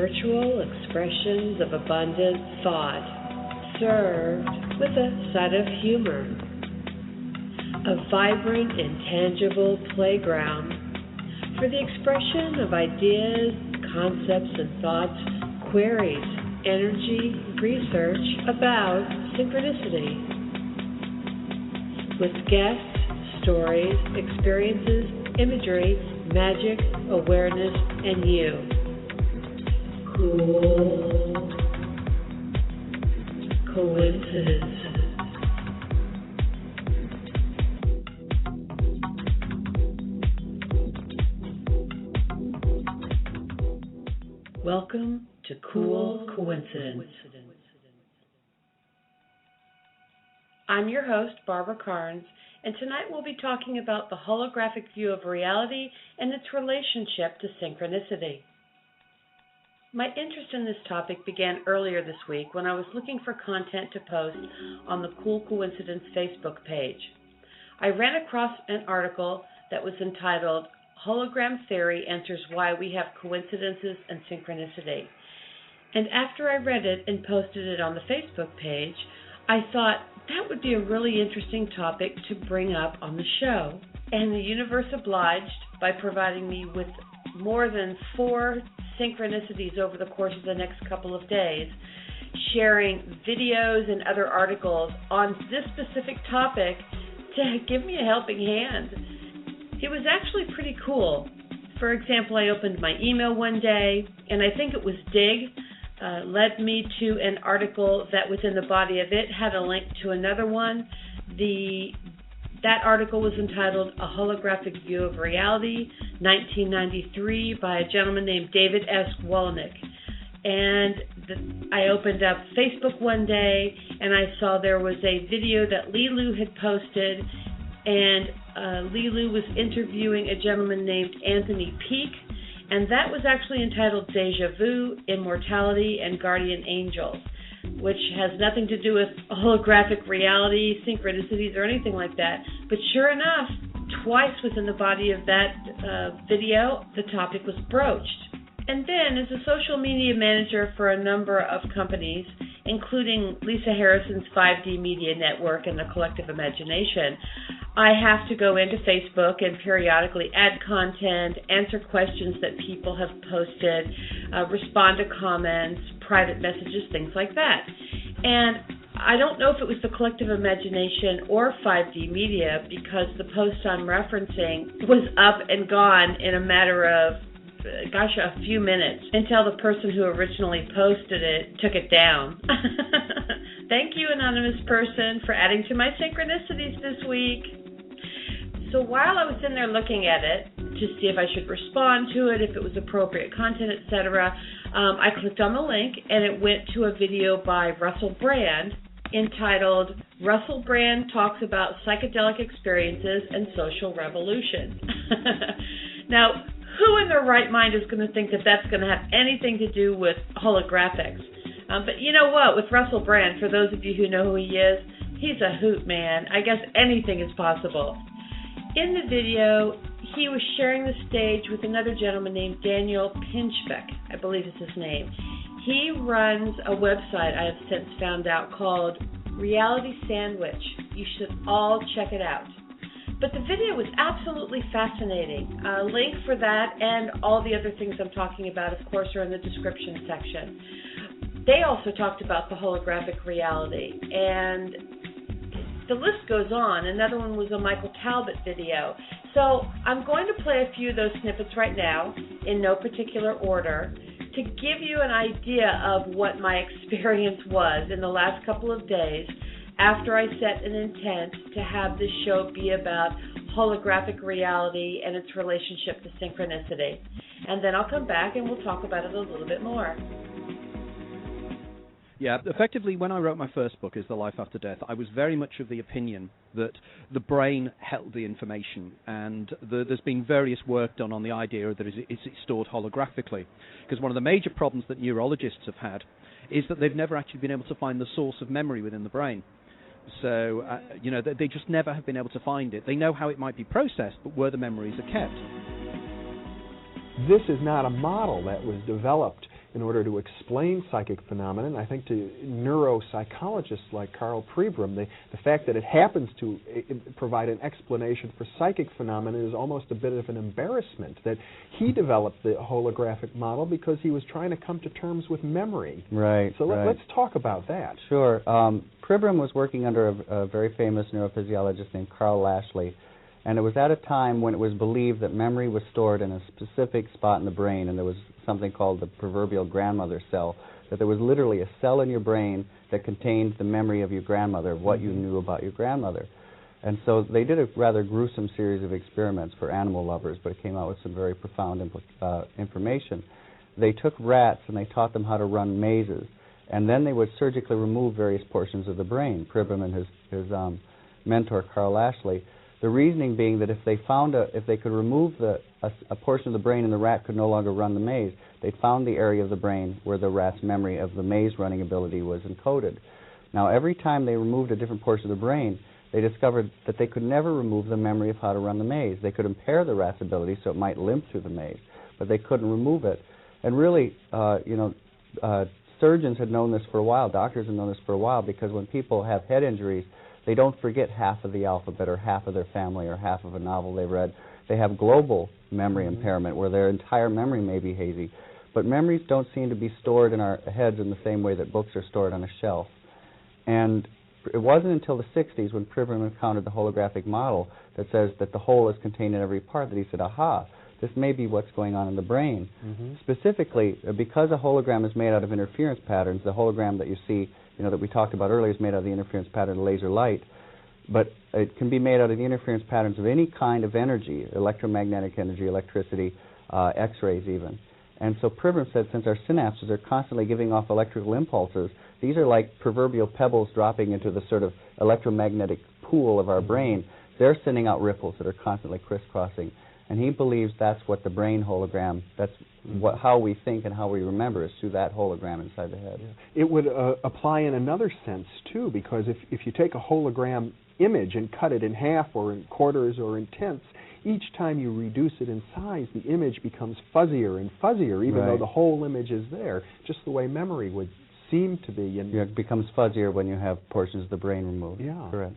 spiritual expressions of abundant thought, served with a side of humor. A vibrant, intangible playground for the expression of ideas, concepts, and thoughts, queries, energy, research about synchronicity. With guests, stories, experiences, imagery, magic, awareness, and you. Cool coincidence. Welcome to Cool Coincidence. I'm your host, Barbara Carnes, and tonight we'll be talking about the holographic view of reality and its relationship to synchronicity. My interest in this topic began earlier this week when I was looking for content to post on the Cool Coincidence Facebook page. I ran across an article that was entitled Hologram Theory Answers Why We Have Coincidences and Synchronicity. And after I read it and posted it on the Facebook page, I thought that would be a really interesting topic to bring up on the show. And the universe obliged by providing me with more than 4 synchronicities over the course of the next couple of days, sharing videos and other articles on this specific topic to give me a helping hand. It was actually pretty cool. For example, I opened my email one day, and I think it was Dig, led me to an article that within the body of it had a link to another one. That article was entitled A Holographic View of Reality, 1993, by a gentleman named David S. Wolonik. And I opened up Facebook one day, and I saw there was a video that Lilu had posted, and Lilu was interviewing a gentleman named Anthony Peak, and that was actually entitled Deja Vu, Immortality, and Guardian Angels, which has nothing to do with holographic reality, synchronicities, or anything like that. But sure enough, twice within the body of that video, the topic was broached. And then, as a social media manager for a number of companies, including Lisa Harrison's 5D Media Network and the Collective Imagination, I have to go into Facebook and periodically add content, answer questions that people have posted, respond to comments, private messages, things like that. And I don't know if it was the Collective Imagination or 5D Media, because the post I'm referencing was up and gone in a matter of a few minutes, until the person who originally posted it took it down. Thank you, anonymous person, for adding to my synchronicities this week. So while I was in there looking at it to see if I should respond to it, if it was appropriate content, etc., I clicked on the link, and it went to a video by Russell Brand entitled Russell Brand Talks About Psychedelic Experiences and Social Revolution. Now, who in their right mind is going to think that that's going to have anything to do with holographics? But you know what? With Russell Brand, for those of you who know who he is, he's a hoot, man. I guess anything is possible. In the video, he was sharing the stage with another gentleman named Daniel Pinchbeck, I believe is his name. He runs a website I have since found out called Reality Sandwich. You should all check it out. But the video was absolutely fascinating. A link for that and all the other things I'm talking about, of course, are in the description section. They also talked about the holographic reality, and the list goes on. Another one was a Michael Talbot video. So I'm going to play a few of those snippets right now, in no particular order, to give you an idea of what my experience was in the last couple of days after I set an intent to have this show be about holographic reality and its relationship to synchronicity. And then I'll come back and we'll talk about it a little bit more. Yeah, effectively, when I wrote my first book, Is the Life After Death, I was very much of the opinion that the brain held the information, and there's been various work done on the idea that is it stored holographically. Because one of the major problems that neurologists have had is that they've never actually been able to find the source of memory within the brain. So, they just never have been able to find it. They know how it might be processed, but where the memories are kept. This is not a model that was developed in order to explain psychic phenomena. And I think to neuropsychologists like Carl Pribram, the fact that it happens to provide an explanation for psychic phenomena is almost a bit of an embarrassment. That he developed the holographic model because he was trying to come to terms with memory. Right. So let's talk about that. Sure. Pribram was working under a very famous neurophysiologist named Carl Lashley, and it was at a time when it was believed that memory was stored in a specific spot in the brain, and there was something called the proverbial grandmother cell, that there was literally a cell in your brain that contained the memory of your grandmother, of what you knew about your grandmother. And so they did a rather gruesome series of experiments for animal lovers, but it came out with some very profound information. They took rats and they taught them how to run mazes, and then they would surgically remove various portions of the brain, Pribram and his mentor, Carl Lashley. The reasoning being that if they could remove a portion of the brain and the rat could no longer run the maze, they found the area of the brain where the rat's memory of the maze running ability was encoded. Now, every time they removed a different portion of the brain, they discovered that they could never remove the memory of how to run the maze. They could impair the rat's ability so it might limp through the maze, but they couldn't remove it. And really, surgeons had known this for a while, doctors had known this for a while, because when people have head injuries, they don't forget half of the alphabet or half of their family or half of a novel they've read. They have global memory impairment where their entire memory may be hazy. But memories don't seem to be stored in our heads in the same way that books are stored on a shelf. And it wasn't until the 60s when Pribram encountered the holographic model that says that the whole is contained in every part that he said, aha, this may be what's going on in the brain. Specifically, because a hologram is made out of interference patterns, the hologram that you see, that we talked about earlier is made out of the interference pattern of laser light, but it can be made out of the interference patterns of any kind of energy, electromagnetic energy, electricity, X-rays even. And so Pribram said since our synapses are constantly giving off electrical impulses, these are like proverbial pebbles dropping into the sort of electromagnetic pool of our brain. They're sending out ripples that are constantly crisscrossing. And he believes that's what the brain hologram, that's how we think and how we remember is through that hologram inside the head. Yeah. It would apply in another sense, too, because if you take a hologram image and cut it in half or in quarters or in tenths, each time you reduce it in size, the image becomes fuzzier and fuzzier, even though the whole image is there, just the way memory would seem to be. And it becomes fuzzier when you have portions of the brain removed. Yeah. Correct.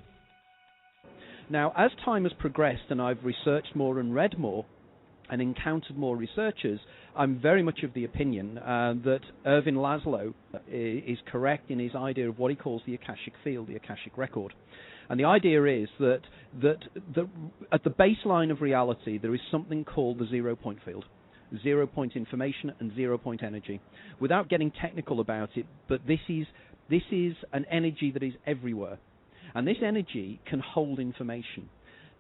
Now, as time has progressed and I've researched more and read more and encountered more researchers, I'm very much of the opinion that Irvin Laszlo is correct in his idea of what he calls the Akashic field, the Akashic record. And the idea is that at the baseline of reality there is something called the zero-point field. 0-point information and 0-point energy. Without getting technical about it, but this is an energy that is everywhere. And this energy can hold information.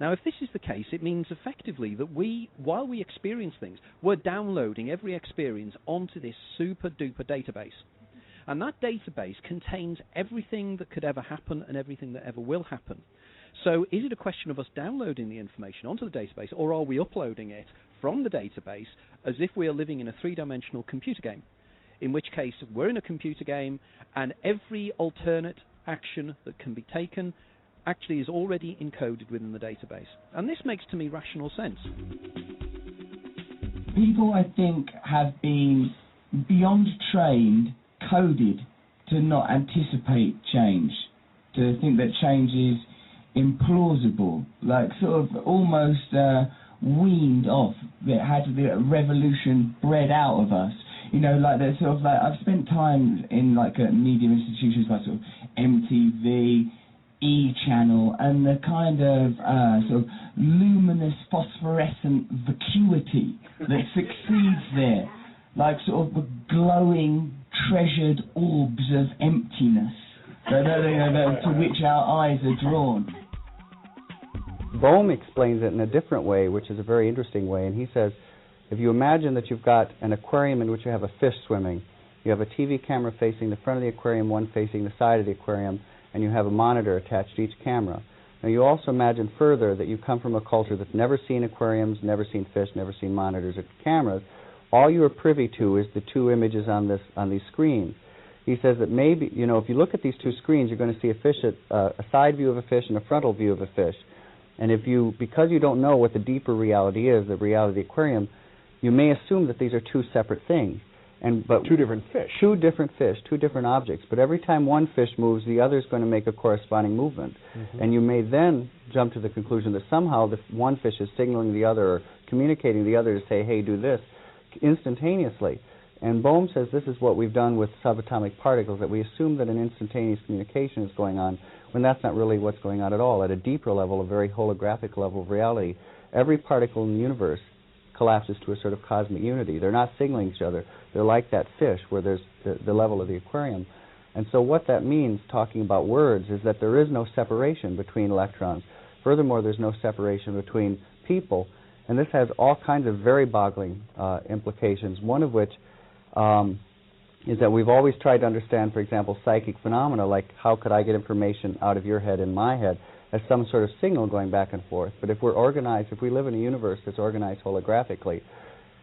Now, if this is the case, it means effectively that while we experience things, we're downloading every experience onto this super-duper database. And that database contains everything that could ever happen and everything that ever will happen. So is it a question of us downloading the information onto the database, or are we uploading it from the database as if we are living in a three-dimensional computer game? In which case, we're in a computer game, and every alternate action that can be taken actually is already encoded within the database. And this makes, to me, rational sense. People, I think, have been beyond trained, coded to not anticipate change, to think that change is implausible, like sort of almost weaned off. It had to be a revolution bred out of us. Like there's sort of like I've spent time in like media institutions like sort of MTV, E-channel, and the kind of sort of luminous phosphorescent vacuity that succeeds there, like sort of glowing, treasured orbs of emptiness to which our eyes are drawn. Bohm explains it in a different way, which is a very interesting way, and he says, if you imagine that you've got an aquarium in which you have a fish swimming, you have a TV camera facing the front of the aquarium, one facing the side of the aquarium, and you have a monitor attached to each camera. Now you also imagine further that you come from a culture that's never seen aquariums, never seen fish, never seen monitors or cameras. All you are privy to is the two images on these screens. He says that maybe, if you look at these two screens, you're going to see a side view of a fish and a frontal view of a fish. And because you don't know what the deeper reality is, the reality of the aquarium, you may assume that these are two separate things. But two different fish. Two different fish, two different objects. But every time one fish moves, the other is going to make a corresponding movement. And you may then jump to the conclusion that somehow the one fish is signaling the other or communicating the other to say, hey, do this, instantaneously. And Bohm says this is what we've done with subatomic particles, that we assume that an instantaneous communication is going on when that's not really what's going on at all. At a deeper level, a very holographic level of reality, every particle in the universe collapses to a sort of cosmic unity. They're not signaling each other. They're like that fish where there's the level of the aquarium. And so what that means, talking about words, is that there is no separation between electrons. Furthermore, there's no separation between people. And this has all kinds of very boggling implications, one of which is that we've always tried to understand, for example, psychic phenomena, like how could I get information out of your head in my head, as some sort of signal going back and forth. But if we're organized, if we live in a universe that's organized holographically,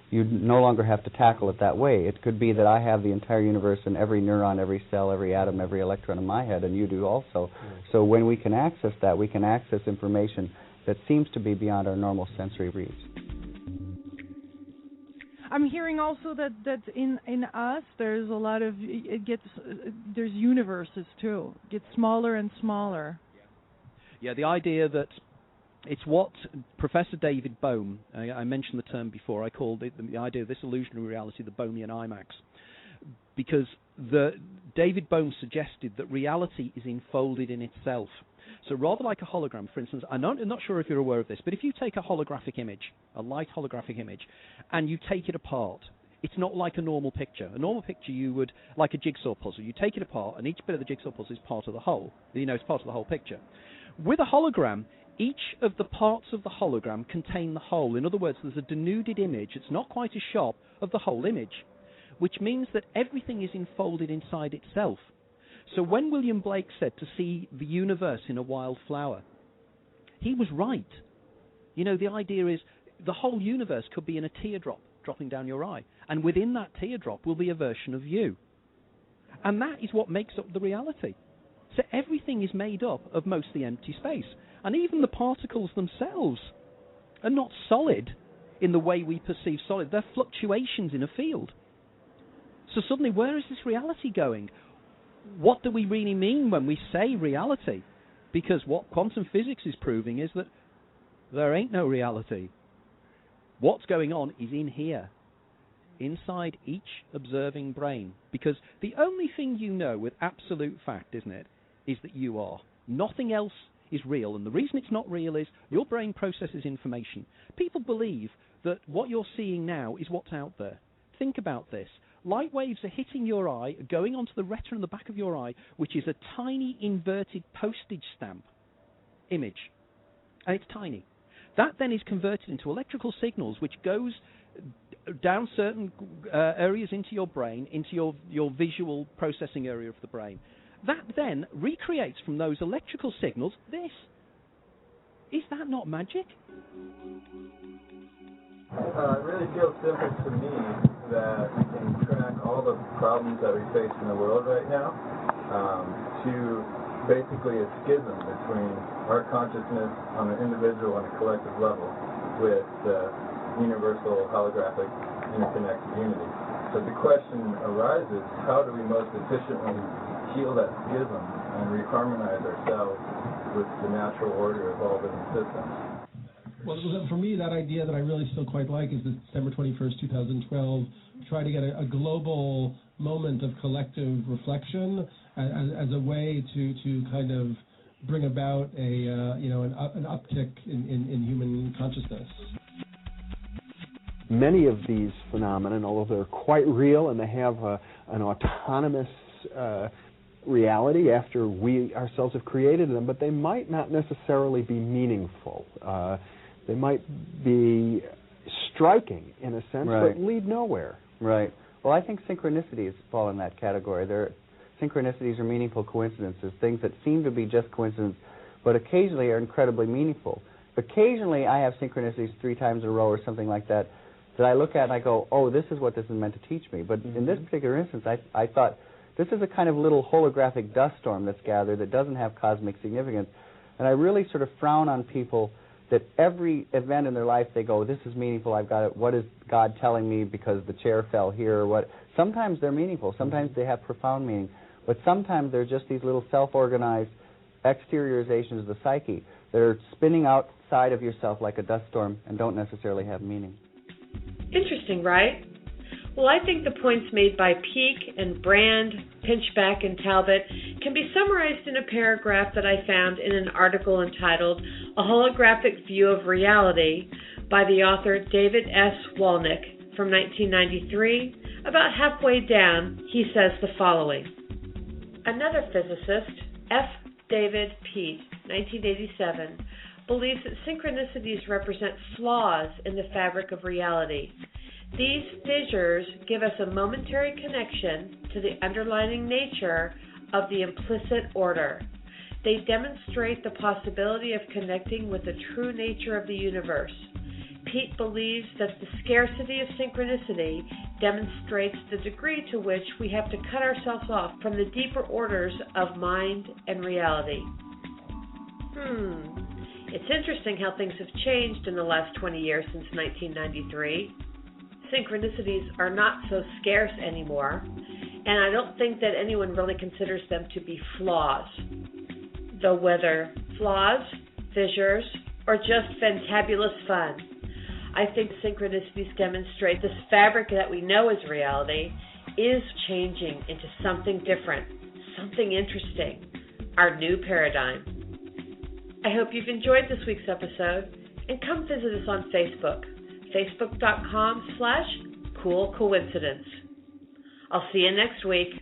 you no longer have to tackle it that way. It could be that I have the entire universe and every neuron, every cell, every atom, every electron in my head, and you do also. So when we can access that, we can access information that seems to be beyond our normal sensory reach. I'm hearing also that in us there's a lot of there's universes too. It gets smaller and smaller. Yeah, the idea that it's what Professor David Bohm, I mentioned the term before, I called it the idea of this illusionary reality the Bohmian IMAX, because David Bohm suggested that reality is enfolded in itself. So rather like a hologram, for instance, I'm not sure if you're aware of this, but if you take a holographic image, a light holographic image, and you take it apart, it's not like a normal picture. A normal picture you would, like a jigsaw puzzle, you take it apart and each bit of the jigsaw puzzle is part of the whole. It's part of the whole picture. With a hologram, each of the parts of the hologram contain the whole. In other words, there's a denuded image, it's not quite as sharp, of the whole image, which means that everything is enfolded inside itself. So when William Blake said to see the universe in a wild flower, he was right. The idea is the whole universe could be in a teardrop dropping down your eye, and within that teardrop will be a version of you. And that is what makes up the reality. So everything is made up of mostly empty space. And even the particles themselves are not solid in the way we perceive solid. They're fluctuations in a field. So suddenly, where is this reality going? What do we really mean when we say reality? Because what quantum physics is proving is that there ain't no reality. What's going on is in here, inside each observing brain. Because the only thing you know with absolute fact, isn't it, is that you are. Nothing else is real. And the reason it's not real is your brain processes information. People believe that what you're seeing now is what's out there. Think about this. Light waves are hitting your eye, going onto the retina in the back of your eye, which is a tiny inverted postage stamp image. And it's tiny. That then is converted into electrical signals, which goes down certain areas into your brain, into your visual processing area of the brain. That then recreates from those electrical signals this. Is that not magic? It really feels simple to me that we can track all the problems that we face in the world right now to basically a schism between our consciousness on an individual and a collective level with the universal holographic interconnected unity. So the question arises, how do we most efficiently heal that schism and reharmonize ourselves with the natural order of all living systems? Well, for me, that idea that I really still quite like is that December 21st, 2012, try to get a global moment of collective reflection as a way to kind of bring about an uptick in human consciousness. Many of these phenomena, although they're quite real and they have an autonomous reality after we ourselves have created them, but they might not necessarily be meaningful. They might be striking in a sense, right, but lead nowhere. Right. Well, I think synchronicities fall in that category. Synchronicities are meaningful coincidences, things that seem to be just coincidence, but occasionally are incredibly meaningful. Occasionally, I have synchronicities 3 times in a row or something like that I look at and I go, oh, this is what this is meant to teach me. But in this particular instance, I thought, this is a kind of little holographic dust storm that's gathered that doesn't have cosmic significance. And I really sort of frown on people that every event in their life they go, this is meaningful, I've got it, what is God telling me because the chair fell here, or what. Sometimes they're meaningful, sometimes they have profound meaning, but sometimes they're just these little self-organized exteriorizations of the psyche that are spinning outside of yourself like a dust storm and don't necessarily have meaning. Interesting, right? Well, I think the points made by Peake and Brand, Pinchback, and Talbot can be summarized in a paragraph that I found in an article entitled A Holographic View of Reality by the author David S. Walnick from 1993. About halfway down, he says the following. Another physicist, F. David Peake, 1987, believes that synchronicities represent flaws in the fabric of reality. These fissures give us a momentary connection to the underlying nature of the implicit order. They demonstrate the possibility of connecting with the true nature of the universe. Pete believes that the scarcity of synchronicity demonstrates the degree to which we have to cut ourselves off from the deeper orders of mind and reality. It's interesting how things have changed in the last 20 years since 1993. Synchronicities are not so scarce anymore, and I don't think that anyone really considers them to be flaws. Though whether flaws, fissures, or just fantabulous fun, I think synchronicities demonstrate this fabric that we know as reality is changing into something different, something interesting, our new paradigm. I hope you've enjoyed this week's episode, and come visit us on Facebook, facebook.com/coolcoincidence. I'll see you next week.